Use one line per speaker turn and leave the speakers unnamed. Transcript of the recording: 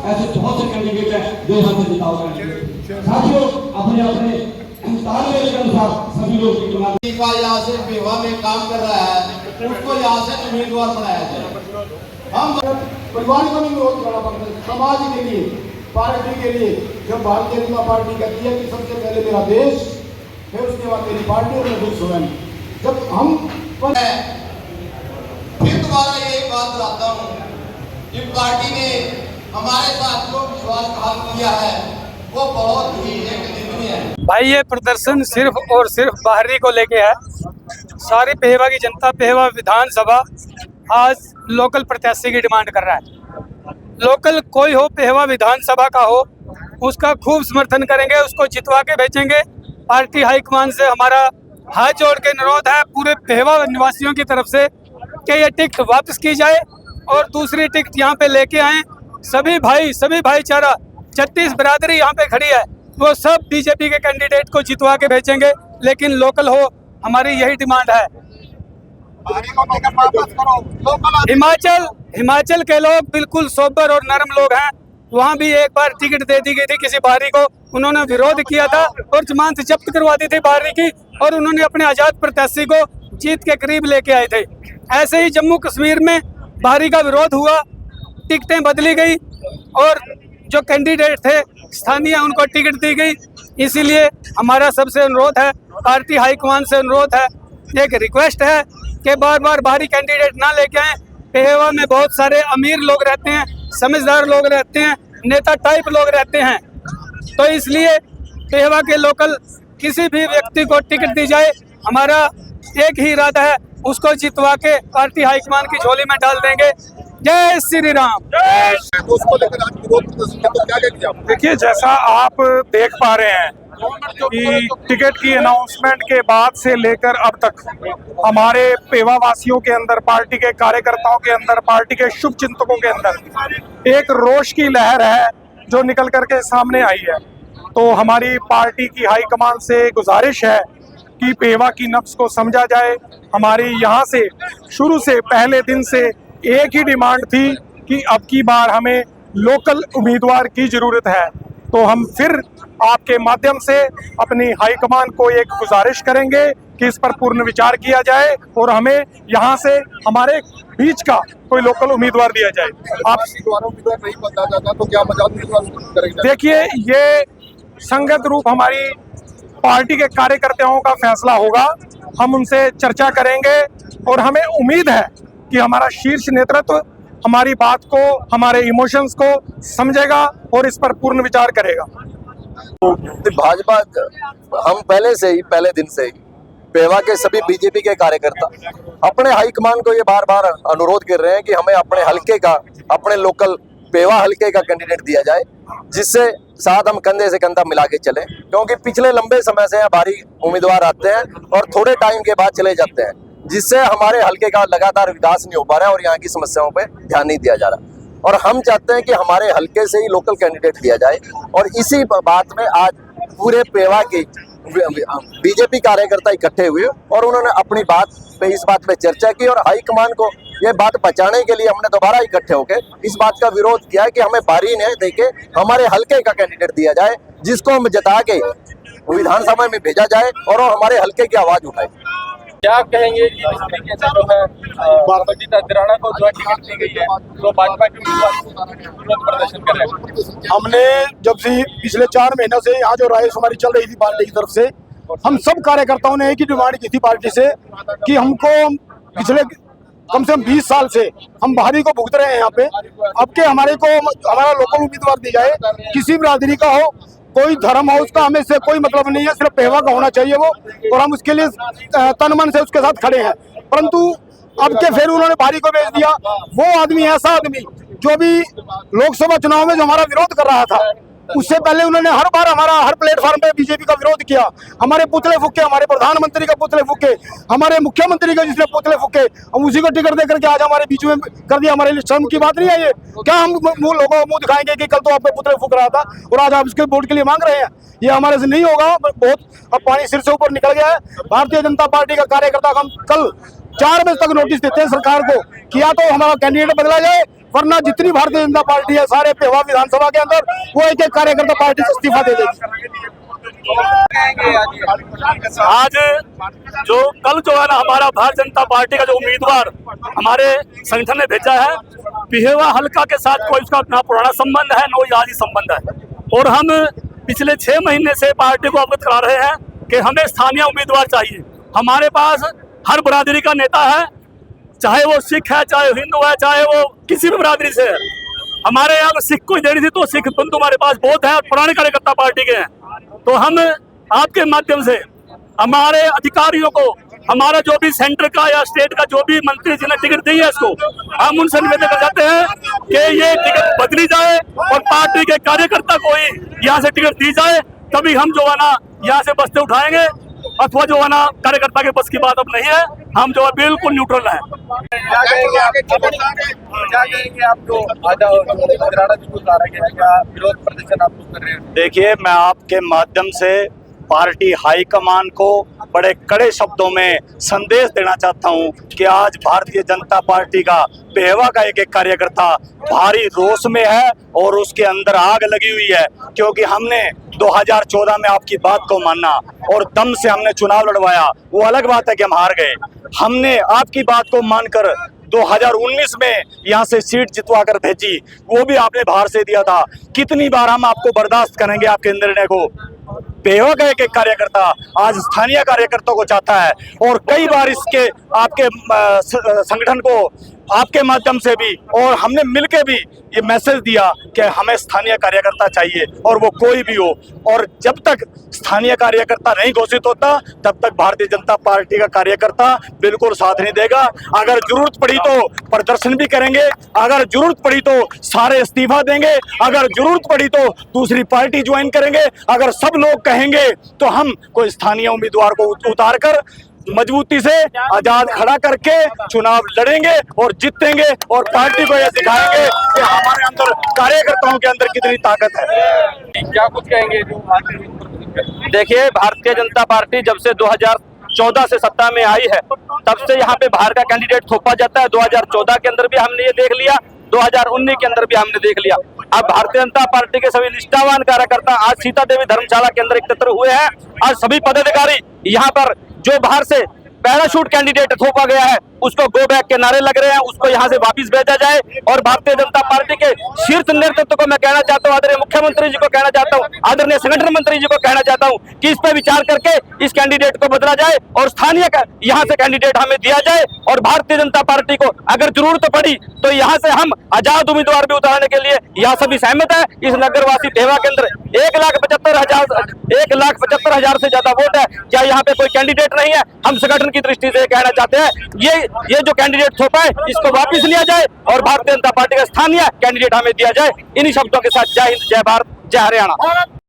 ऐसे बहुत से कैंडिडेट हैं जो यहाँ से जिताव करेंगे। साथियों, अपने अपने तालमेल के अनुसार सभी लोग
का यहाँ से पेवा में काम कर रहा है, उसको यहाँ से उम्मीदवार बनाया जाए। हम परिवार का भी विरोध करना पड़ता है, समाज के लिए, पार्टी के लिए। जब भारतीय जनता पार्टी कहती है कि सबसे पहले मेरा देश, फिर उसके बाद मेरी पार्टी और मेरे स्वयं। जब हम फिर दोबारा यही बात दोहराता हूँ कि पार्टी ने हमारे साथ जो विश्वासघात किया है वो बहुत ही एक निंदनीय है।
भाई ये प्रदर्शन सिर्फ और सिर्फ बाहरी को लेके है। सारी पेहवा की जनता पेहवा विधानसभा आज लोकल प्रत्याशी की डिमांड कर रहा है। लोकल कोई हो, पेहवा विधानसभा का हो, उसका खूब समर्थन करेंगे, उसको जितवा के भेजेंगे। पार्टी हाईकमान से हमारा हाथ जोड़ के अनुरोध है पूरे पेहवा निवासियों की तरफ से कि ये टिकट वापस की जाए और दूसरी टिकट यहाँ पे लेके आए। सभी भाईचारा 36 बिरादरी यहाँ पे खड़ी है, वो सब बीजेपी के कैंडिडेट को जितवा के भेजेंगे, लेकिन लोकल हो, हमारी यही डिमांड है। हिमाचल के लोग बिल्कुल सोबर और नरम लोग हैं। वहाँ भी एक बार टिकट दे दी गई थी किसी बाहरी को, उन्होंने विरोध किया था और जमानत जब्त करवा दी थी बाहरी की, और उन्होंने अपने आजाद प्रत्याशी को जीत के करीब लेके आए थे। ऐसे ही जम्मू कश्मीर में बाहरी का विरोध हुआ, टिकटें बदली गई और जो कैंडिडेट थे स्थानीय उनको टिकट दी गई। इसीलिए हमारा सबसे अनुरोध है, पार्टी हाईकमान से अनुरोध है, एक रिक्वेस्ट है कि बार बार बाहरी कैंडिडेट ना लेके आए। पेहवा में बहुत सारे अमीर लोग रहते हैं, समझदार लोग रहते हैं, नेता टाइप लोग रहते हैं, तो इसलिए पेहवा के लोकल किसी भी व्यक्ति को टिकट दी जाए। हमारा एक ही इरादा है, उसको जितवा के पार्टी हाईकमान की झोली में डाल देंगे। जय श्री राम।
देखिए, जैसा आप देख पा रहे हैं कि टिकट की अनाउंसमेंट के बाद से लेकर अब तक हमारे पेवा वासियों के अंदर, पार्टी के कार्यकर्ताओं के अंदर, पार्टी के शुभ चिंतकों के अंदर एक रोष की लहर है जो निकल करके सामने आई है। तो हमारी पार्टी की हाईकमान से गुजारिश है कि पेवा की नब्ज को समझा जाए। हमारी यहाँ से शुरू से पहले दिन से एक ही डिमांड थी कि अब की बार हमें लोकल उम्मीदवार की ज़रूरत है। तो हम फिर आपके माध्यम से अपनी हाईकमान को एक गुजारिश करेंगे कि इस पर पूर्ण विचार किया जाए और हमें यहाँ से हमारे बीच का कोई लोकल उम्मीदवार दिया जाए। आप
उम्मीदवार नहीं बता जाता तो क्या मजाक उम्मीदवार करेंगे?
देखिए, ये संगत रूप हमारी पार्टी के कार्यकर्ताओं का फैसला होगा। हम उनसे चर्चा करेंगे और हमें उम्मीद है कि हमारा शीर्ष नेतृत्व हमारी बात को, हमारे इमोशंस को समझेगा और इस पर पूर्ण विचार करेगा।
भाजपा, हम पहले दिन से ही पेवा के सभी बीजेपी के कार्यकर्ता अपने हाईकमान को ये बार बार अनुरोध कर रहे हैं कि हमें अपने हल्के का, अपने लोकल पेवा हल्के का कैंडिडेट दिया जाए, जिससे साथ हम कंधे से कंधा मिला के चलें। क्योंकि पिछले लंबे समय से भारी उम्मीदवार आते हैं और थोड़े टाइम के बाद चले जाते हैं, जिससे हमारे हल्के का लगातार विकास नहीं हो पा रहा है और यहाँ की समस्याओं पे ध्यान नहीं दिया जा रहा। और हम चाहते हैं कि हमारे हल्के से ही लोकल कैंडिडेट दिया जाए। और इसी बात में आज पूरे पेवा के बीजेपी कार्यकर्ता इकट्ठे हुए और उन्होंने अपनी बात पे, इस बात पे चर्चा की और हाईकमान को ये बात बचाने के लिए हमने दोबारा इकट्ठे होकर इस बात का विरोध किया कि हमें बारी ने देके हमारे हल्के का कैंडिडेट दिया जाए, जिसको हम जिता के विधानसभा में भेजा जाए और वो हमारे हल्के की आवाज उठाए।
क्या कहेंगे कि इस तरीके से जो है बंजीता दिराना को जो टिकट दी गई है तो भाजपा के विरोध प्रदर्शन कर रहे हैं?
हमने जब से पिछले 4 महीनों से यहाँ जो राय हमारी चल रही थी पार्टी की तरफ से, हम सब कार्यकर्ताओं ने एक ही डिमांड की थी पार्टी से कि हमको पिछले कम से कम 20 साल से हम बाहरी को भुगत रहे हैं यहाँ पे। अब के हमारे को हमारा लोकल उम्मीदवार दी जाए, किसी बिरादरी का हो, कोई धर्म हो, उसका हमें से कोई मतलब नहीं है, सिर्फ पेवा का होना चाहिए वो, और हम उसके लिए तन मन से उसके साथ खड़े हैं। परंतु अब के फिर उन्होंने बाहरी को भेज दिया। वो आदमी, ऐसा आदमी जो भी लोकसभा चुनाव में जो हमारा विरोध कर रहा था, उससे पहले उन्होंने हर बार हमारा हर प्लेटफॉर्म पे बीजेपी का विरोध किया। हमारे पुतले फूके, हमारे प्रधानमंत्री का पुतले फूके, हमारे मुख्यमंत्री का जिसने पुतले फूके, हम उसी को टिकट देकर के आज हमारे बीच में कर दिया। हमारे लिए शर्म की बात नहीं है ये? क्या हम लोगों को मुंह दिखाएंगे कि कल तो आपके पुतले फूक रहा था और आज आप उसके वोट के लिए मांग रहे हैं? ये हमारे से नहीं होगा। बहुत अब पानी सिर से ऊपर निकल गया है। भारतीय जनता पार्टी का कार्यकर्ता हम कल 4 बजे तक नोटिस देते हैं सरकार को कि या तो हमारा कैंडिडेट बदला जाए वरना जितनी भारतीय जनता पार्टी है सारे पेवा विधानसभा के अंदर वो एक एक कार्यकर्ता पार्टी से इस्तीफा दे देगी।
आज जो कल जो है ना हमारा भारतीय जनता पार्टी का जो उम्मीदवार हमारे संगठन ने भेजा है, पिहेवा हल्का के साथ कोई उसका ना पुराना संबंध है ना यादी संबंध है। और हम पिछले 6 महीने से पार्टी को अवगत करा रहे हैं कि हमें स्थानीय उम्मीदवार चाहिए। हमारे पास हर बरादरी का नेता है, चाहे वो सिख है, चाहे हिंदू है, चाहे वो किसी भी बरादरी से है। हमारे यहाँ सिख को देनी थी तो सिख बंधु हमारे पास बहुत है और पुराने कार्यकर्ता पार्टी के हैं। तो हम आपके माध्यम से हमारे अधिकारियों को, हमारा जो भी सेंटर का या स्टेट का जो भी मंत्री जिन्हें टिकट दी है इसको, हम उनसे निवेदन कर जाते हैं कि ये टिकट बदली जाए और पार्टी के कार्यकर्ता को ही यहाँ से टिकट दी जाए, तभी हम जो है ना यहाँ से बस्ते उठाएंगे। अथवा जो है ना कार्यकर्ता के बस की बात अब नहीं है, हम जो है बिल्कुल न्यूट्रल है।
क्या कहेंगे आपको विरोध प्रदर्शन आप लोग कर रहे हैं?
देखिए, मैं आपके माध्यम से पार्टी हाईकमान को बड़े कड़े शब्दों में संदेश देना चाहता हूं कि आज भारतीय जनता पार्टी का पेहवा का एक एक कार्यकर्ता भारी रोष में है और उसके अंदर आग लगी हुई है, क्योंकि हमने 2014 में आपकी बात को माना और दम से हमने चुनाव लड़वाया। वो अलग बात है कि हम हार गए। हमने आपकी बात को मानकर 2019 में यहाँ से सीट जितवा कर भेजी, वो भी आपने बाहर से दिया था। कितनी बार हम आपको बर्दाश्त करेंगे आपके निर्णय को? पेहवा का एक एक कार्यकर्ता आज स्थानीय कार्यकर्ताओं को चाहता है और कई बार इसके आपके संगठन को आपके माध्यम से भी और हमने मिलके भी ये मैसेज दिया कि हमें स्थानीय कार्यकर्ता चाहिए और वो कोई भी हो। और जब तक स्थानीय कार्यकर्ता नहीं घोषित होता तब तक भारतीय जनता पार्टी का कार्यकर्ता बिल्कुल साथ नहीं देगा। अगर जरूरत पड़ी तो प्रदर्शन भी करेंगे, अगर जरूरत पड़ी तो सारे इस्तीफा देंगे, अगर जरूरत पड़ी तो दूसरी पार्टी ज्वाइन करेंगे। अगर सब लोग कहेंगे तो हम कोई स्थानीय उम्मीदवार को उतार कर मजबूती से आजाद खड़ा करके चुनाव लड़ेंगे और जीतेंगे और पार्टी को यह दिखाएंगे कि हमारे अंदर कार्यकर्ताओं के अंदर कितनी ताकत है।
क्या कुछ कहेंगे?
देखिए, भारतीय जनता पार्टी जब से 2014 से सत्ता में आई है तब से यहाँ पे बाहर का कैंडिडेट थोपा जाता है। 2014 के अंदर भी हमने ये देख लिया, 2019 के अंदर भी हमने देख लिया। अब भारतीय जनता पार्टी के सभी निष्ठावान कार्यकर्ता आज सीता देवी धर्मशाला के अंदर एकत्र हुए हैं। आज सभी पदाधिकारी यहाँ पर जो बाहर से पैराशूट कैंडिडेट थोपा गया है उसको गो बैक के नारे लग रहे हैं, उसको यहाँ से वापस भेजा जाए। और भारतीय जनता पार्टी के शीर्ष नेतृत्व को मैं कहना चाहता हूँ, आदरणीय मुख्यमंत्री जी को कहना चाहता हूँ, आदरणीय संगठन मंत्री जी को कहना चाहता हूँ कि इस पे विचार करके इस कैंडिडेट को बदला जाए और स्थानीय यहाँ से कैंडिडेट हमें दिया जाए। और भारतीय जनता पार्टी को अगर जरूरत पड़ी तो यहाँ से हम आजाद उम्मीदवार भी उतारने के लिए यहाँ सभी सहमत है। इस नगरवासी पेहवा के अंदर 1,75,000 से ज्यादा वोट है। क्या यहाँ पे कोई कैंडिडेट नहीं है? हम संगठन की दृष्टि से कहना चाहते हैं ये जो कैंडिडेट थोपा है इसको वापस लिया जाए और भारतीय जनता पार्टी का स्थानीय कैंडिडेट हमें दिया जाए। इन्हीं शब्दों के साथ जय हिंद, जय भारत, जय हरियाणा।